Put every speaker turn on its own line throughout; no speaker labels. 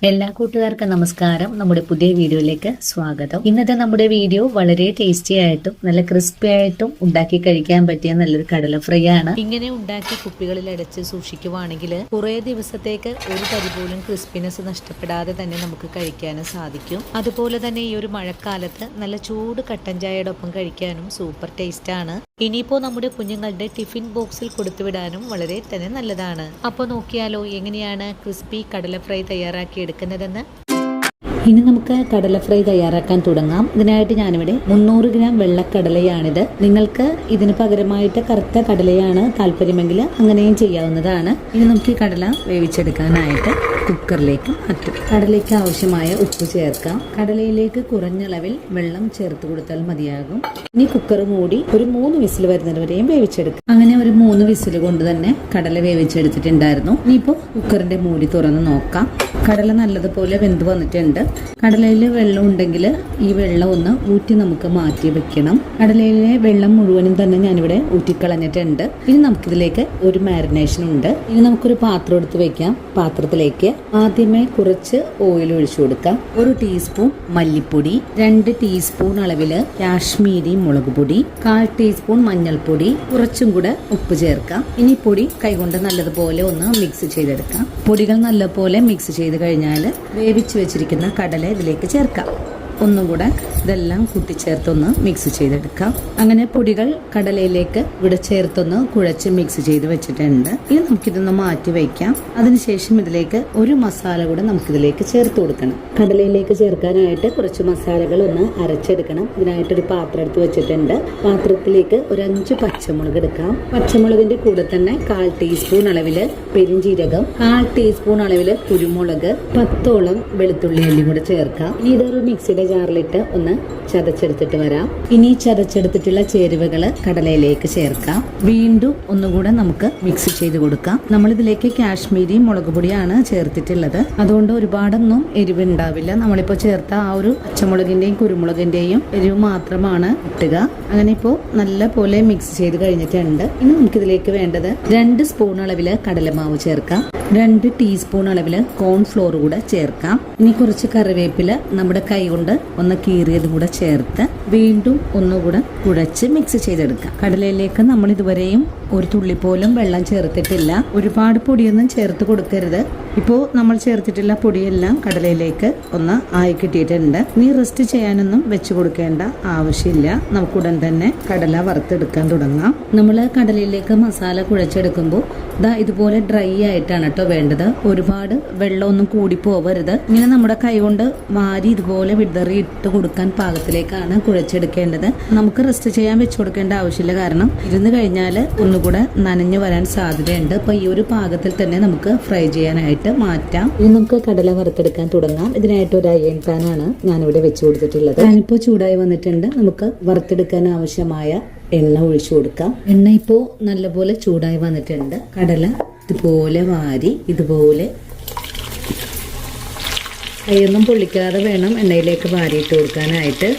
എല്ലാ കൂട്ടുകാർക്കും നമസ്കാരം. നമ്മുടെ പുതിയ വീഡിയോയിലേക്ക് സ്വാഗതം. ഇന്നത്തെ നമ്മുടെ വീഡിയോ വളരെ ടേസ്റ്റി ആയിട്ടും നല്ല ക്രിസ്പി ആയിട്ടും ഉണ്ടാക്കി കഴിക്കാൻ പറ്റിയ നല്ലൊരു കടല ഫ്രൈ ആണ്. ഇങ്ങനെ ഉണ്ടാക്കി കുപ്പികളിൽ അടച്ച് സൂക്ഷിക്കുവാണെങ്കിൽ കുറേ ദിവസത്തേക്ക് ഒരു തരി പോലും ക്രിസ്പിനെസ് നഷ്ടപ്പെടാതെ തന്നെ നമുക്ക് കഴിക്കാനും സാധിക്കും. അതുപോലെ തന്നെ ഈ ഒരു മഴക്കാലത്ത് നല്ല ചൂട് കട്ടൻ ചായയുടെ ഒപ്പം കഴിക്കാനും സൂപ്പർ ടേസ്റ്റ് ആണ്. ഇനിയിപ്പോൾ നമ്മുടെ കുഞ്ഞുങ്ങളുടെ ടിഫിൻ ബോക്സിൽ കൊടുത്തുവിടാനും വളരെ തന്നെ നല്ലതാണ്. അപ്പോൾ നോക്കിയാലോ എങ്ങനെയാണ് ക്രിസ്പി കടല ഫ്രൈ തയ്യാറാക്കി എടുക്കുന്നതെന്ന്. ഇനി നമുക്ക് കടല ഫ്രൈ തയ്യാറാക്കാൻ തുടങ്ങാം. ഇതിനായിട്ട് ഞാനിവിടെ 300 ഗ്രാം വെള്ളക്കടലയാണിത്. നിങ്ങൾക്ക് ഇതിന് പകരമായിട്ട് കറുത്ത കടലയാണ് താല്പര്യമെങ്കിൽ അങ്ങനെയും ചെയ്യാവുന്നതാണ്. ഇനി നമുക്ക് ഈ കടല വേവിച്ചെടുക്കാനായിട്ട് കുക്കറിലേക്ക് മാറ്റും. കടലയ്ക്ക് ആവശ്യമായ ഉപ്പ് ചേർക്കാം. കടലയിലേക്ക് കുറഞ്ഞളവിൽ വെള്ളം ചേർത്ത് കൊടുത്താൽ മതിയാകും. ഇനി കുക്കർ മൂടി ഒരു 3 വിസിൽ വരുന്നത് വരെയും വേവിച്ചെടുക്കാം. അങ്ങനെ ഒരു 3 വിസിൽ കൊണ്ട് തന്നെ കടല വേവിച്ചെടുത്തിട്ടുണ്ടായിരുന്നു. ഇനിയിപ്പോൾ കുക്കറിന്റെ മൂടി തുറന്ന് നോക്കാം. കടല നല്ലതുപോലെ വെന്ത് വന്നിട്ടുണ്ട്. കടലയിൽ വെള്ളം ഉണ്ടെങ്കിൽ ഈ വെള്ളം ഒന്ന് ഊറ്റി നമുക്ക് മാറ്റി വെക്കണം. കടലയിലെ വെള്ളം മുഴുവനും തന്നെ ഞാനിവിടെ ഊറ്റിക്കളഞ്ഞിട്ടുണ്ട്. ഇനി നമുക്കിതിലേക്ക് ഒരു മാരിനേഷൻ ഉണ്ട്. ഇനി നമുക്കൊരു പാത്രം എടുത്ത് വെക്കാം. പാത്രത്തിലേക്ക് ആദ്യമേ കുറച്ച് ഓയിൽ ഒഴിച്ചു കൊടുക്കാം. 1 ടീസ്പൂൺ മല്ലിപ്പൊടി, 2 ടീസ്പൂൺ അളവില് കാശ്മീരി മുളക് പൊടി, 1/4 ടീസ്പൂൺ മഞ്ഞൾപ്പൊടി, കുറച്ചും കൂടെ ഉപ്പ് ചേർക്കാം. ഇനി പൊടി കൈകൊണ്ട് നല്ലതുപോലെ ഒന്ന് മിക്സ് ചെയ്തെടുക്കാം. പൊടികൾ നല്ലപോലെ മിക്സ് ചെയ്ത് കഴിഞ്ഞാൽ വേവിച്ച് വെച്ചിരിക്കുന്ന കടല ഇതിലേക്ക് ചേർക്കാം. ഒന്നുകൂടെ ഇതെല്ലാം കൂട്ടിച്ചേർത്തൊന്ന് മിക്സ് ചെയ്തെടുക്കാം. അങ്ങനെ പൊടികൾ കടലയിലേക്ക് ഇവിടെ ചേർത്തൊന്ന് കുഴച്ച് മിക്സ് ചെയ്ത് വെച്ചിട്ടുണ്ട്. ഇനി നമുക്കിതൊന്ന് മാറ്റി വയ്ക്കാം. അതിനുശേഷം ഇതിലേക്ക് ഒരു മസാല കൂടെ നമുക്കിതിലേക്ക് ചേർത്ത് കൊടുക്കണം. കടലയിലേക്ക് ചേർക്കാനായിട്ട് കുറച്ച് മസാലകൾ ഒന്ന് അരച്ചെടുക്കണം. ഇതിനായിട്ടൊരു പാത്രം എടുത്ത് വെച്ചിട്ടുണ്ട്. പാത്രത്തിലേക്ക് ഒരു 5 പച്ചമുളക് എടുക്കാം. പച്ചമുളകിന്റെ കൂടെ തന്നെ 1/4 ടീസ്പൂൺ അളവില് പെരിഞ്ജീരകം, 1/4 ടീസ്പൂൺ അളവില് കുരുമുളക്, 10ഓളം വെളുത്തുള്ളി അല്ലി കൂടെ ചേർക്കാം. ഇതൊരു മിക്സിയുടെ ജാറിലിട്ട് ഒന്ന് ചതച്ചെടുത്തിട്ട് വരാം. ഇനി ചതച്ചെടുത്തിട്ടുള്ള ചേരുവകള് കടലയിലേക്ക് ചേർക്കാം. വീണ്ടും ഒന്നുകൂടെ നമുക്ക് മിക്സ് ചെയ്ത് കൊടുക്കാം. നമ്മളിതിലേക്ക് കാശ്മീരി മുളക് പൊടിയാണ് ചേർത്തിട്ടുള്ളത്. അതുകൊണ്ട് ഒരുപാടൊന്നും എരിവ് ഉണ്ടാവില്ല. നമ്മളിപ്പോൾ ചേർത്ത ആ ഒരു പച്ചമുളകിന്റെയും കുരുമുളകിന്റെയും എരിവ് മാത്രമാണ് ഇട്ടുക. അങ്ങനെ ഇപ്പോൾ നല്ല പോലെ മിക്സ് ചെയ്ത് കഴിഞ്ഞിട്ടുണ്ട്. ഇനി നമുക്കിതിലേക്ക് വേണ്ടത് 2 സ്പൂൺ അളവില് കടലമാവ് ചേർക്കാം. 2 ടീസ്പൂൺ അളവില് കോൺഫ്ലോർ കൂടെ ചേർക്കാം. ഇനി കുറച്ച് കറിവേപ്പില നമ്മുടെ കൈ കൊണ്ട് ഒന്ന് കീറിയതും കൂടെ ചേർത്ത് വീണ്ടും ഒന്നുകൂടെ കുഴച്ച് മിക്സ് ചെയ്തെടുക്കാം. കടലയിലേക്ക് നമ്മൾ ഇതുവരെയും ഒരു തുള്ളി പോലും വെള്ളം ചേർത്തിട്ടില്ല. ഒരുപാട് പൊടിയൊന്നും ചേർത്ത് കൊടുക്കരുത്. ഇപ്പോൾ നമ്മൾ ചേർത്തിട്ടുള്ള പൊടിയെല്ലാം കടലയിലേക്ക് ഒന്ന് ആയി കിട്ടിയിട്ടുണ്ട്. നീ റെസ്റ്റ് ചെയ്യാനൊന്നും വെച്ച് കൊടുക്കേണ്ട ആവശ്യമില്ല. നമുക്കുടൻ തന്നെ കടല വറുത്തെടുക്കാൻ തുടങ്ങാം. നമ്മൾ കടലയിലേക്ക് മസാല കുഴച്ചെടുക്കുമ്പോൾ ഇതുപോലെ ഡ്രൈ ആയിട്ടാണ് കേട്ടോ വേണ്ടത്. ഒരുപാട് വെള്ളമൊന്നും കൂടി പോവരുത്. ഇങ്ങനെ നമ്മുടെ കൈ കൊണ്ട് വാരി ഇതുപോലെ വിതറി ഇട്ട് കൊടുക്കാൻ പാകത്തിലേക്കാണ് കുഴച്ചെടുക്കേണ്ടത്. നമുക്ക് റെസ്റ്റ് ചെയ്യാൻ വെച്ച് കൊടുക്കേണ്ട ആവശ്യമില്ല. കാരണം ഇരുന്ന് കഴിഞ്ഞാൽ ഒന്നുകൂടെ നനഞ്ഞു വരാൻ സാധ്യതയുണ്ട്. അപ്പൊ ഈ ഒരു പാകത്തിൽ തന്നെ നമുക്ക് ഫ്രൈ ചെയ്യാനായിട്ട് മാറ്റാം. ഇനി നമുക്ക് കടല വറുത്തെടുക്കാൻ തുടങ്ങാം. ഇതിനായിട്ട് ഒരു അയൺ പാനാണ് ഞാനിവിടെ വെച്ച് കൊടുത്തിട്ടുള്ളത്. പാനിപ്പോൾ ചൂടായി വന്നിട്ടുണ്ട്. നമുക്ക് വറുത്തെടുക്കാൻ ആവശ്യമായ എണ്ണ ഒഴിച്ചു കൊടുക്കാം. എണ്ണ ഇപ്പോൾ നല്ലപോലെ ചൂടായി വന്നിട്ടുണ്ട്. കടല ഇതുപോലെ വാരി ഇതുപോലെ കൈയൊന്നും പൊള്ളിക്കാതെ വേണം എണ്ണയിലേക്ക് വാരിയിട്ട് കൊടുക്കാനായിട്ട്.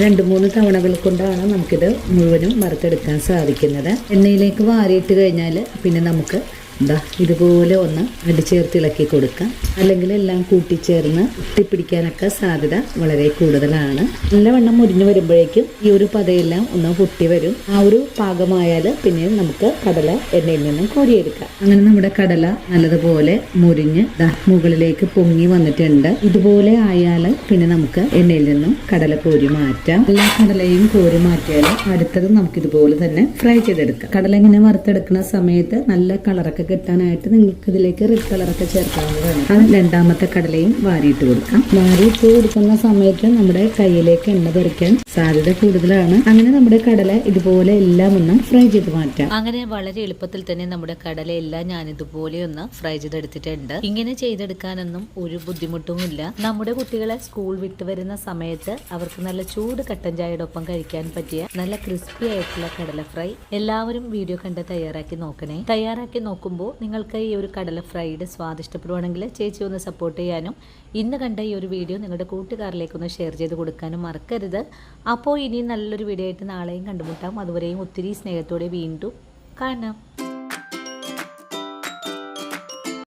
2-3 തവണകൾ കൊണ്ടാണ് നമുക്കിത് മുഴുവനും വറുത്തെടുക്കാൻ സാധിക്കുന്നത്. എണ്ണയിലേക്ക് വാരിയിട്ട് കഴിഞ്ഞാൽ പിന്നെ നമുക്ക് ഇതുപോലെ ഒന്ന് അടിച്ചേർത്ത് ഇളക്കി കൊടുക്കാം. അല്ലെങ്കിൽ എല്ലാം കൂട്ടിച്ചേർന്ന് ഒട്ടിപ്പിടിക്കാനൊക്കെ സാധ്യത വളരെ കൂടുതലാണ്. നല്ലവണ്ണം മുരിഞ്ഞു വരുമ്പോഴേക്കും ഈ ഒരു പതയെല്ലാം ഒന്ന് പൊട്ടി വരും. ആ ഒരു പാകമായാൽ പിന്നെ നമുക്ക് കടല എണ്ണയിൽ നിന്നും കോരിയെടുക്കാം. അങ്ങനെ നമ്മുടെ കടല നല്ലതുപോലെ മുരിഞ്ഞ് മുകളിലേക്ക് പൊങ്ങി വന്നിട്ടുണ്ട്. ഇതുപോലെ ആയാൽ പിന്നെ നമുക്ക് എണ്ണയിൽ നിന്നും കടല കോരി മാറ്റാം. എല്ലാ കടലയും കോരി മാറ്റിയാൽ അടുത്തത് നമുക്ക് ഇതുപോലെ തന്നെ ഫ്രൈ ചെയ്തെടുക്കാം. കടല ഇങ്ങനെ വറുത്തെടുക്കുന്ന സമയത്ത് നല്ല കളറൊക്കെ കിട്ടാനായിട്ട് നിങ്ങൾക്ക് ഇതിലേക്ക് റെഡ് കളറൊക്കെ ചേർക്കാവുന്നതാണ്. അത് 2ാമത്തെ കടലയും വാരിയിട്ട് കൊടുക്കാം. വാരിയിട്ട് കൊടുക്കുന്ന സമയത്ത് നമ്മുടെ കയ്യിലേക്ക് എണ്ണ തെറിക്കാൻ സാധ്യത കൂടുതലാണ്. അങ്ങനെ നമ്മുടെ കടല ഇതുപോലെ എല്ലാം ഒന്ന് ഫ്രൈ ചെയ്ത് മാറ്റാം. അങ്ങനെ വളരെ എളുപ്പത്തിൽ തന്നെ നമ്മുടെ കടല എല്ലാം ഞാൻ ഇതുപോലെ ഒന്ന് ഫ്രൈ ചെയ്തെടുത്തിട്ടുണ്ട്. ഇങ്ങനെ ചെയ്തെടുക്കാനൊന്നും ഒരു ബുദ്ധിമുട്ടുമില്ല. നമ്മുടെ കുട്ടികളെ സ്കൂൾ വിട്ട് വരുന്ന സമയത്ത് അവർക്ക് നല്ല ചൂട് കട്ടൻ ചായയുടെ ഒപ്പം കഴിക്കാൻ പറ്റിയ നല്ല ക്രിസ്പി ആയിട്ടുള്ള കടല ഫ്രൈ എല്ലാവരും വീഡിയോ കണ്ട് തയ്യാറാക്കി നോക്കണേ. തയ്യാറാക്കി നോക്കുമ്പോൾ നിങ്ങൾക്ക് ഈ ഒരു കടല ഫ്രൈയുടെ സ്വാദ് ഇഷ്ടപ്പെടുവാണെങ്കിൽ ചേച്ചി ഒന്ന് സപ്പോർട്ട് ചെയ്യാനും ഇന്ന് കണ്ട ഈ ഒരു വീഡിയോ നിങ്ങളുടെ കൂട്ടുകാരിലേക്കൊന്ന് ഷെയർ ചെയ്ത് കൊടുക്കാനും മറക്കരുത്. അപ്പോൾ ഇനി നല്ലൊരു വീഡിയോ ആയിട്ട് നാളെയും കണ്ടുമുട്ടാം. അതുവരെയും ഒത്തിരി സ്നേഹത്തോടെ വീണ്ടും കാണാം.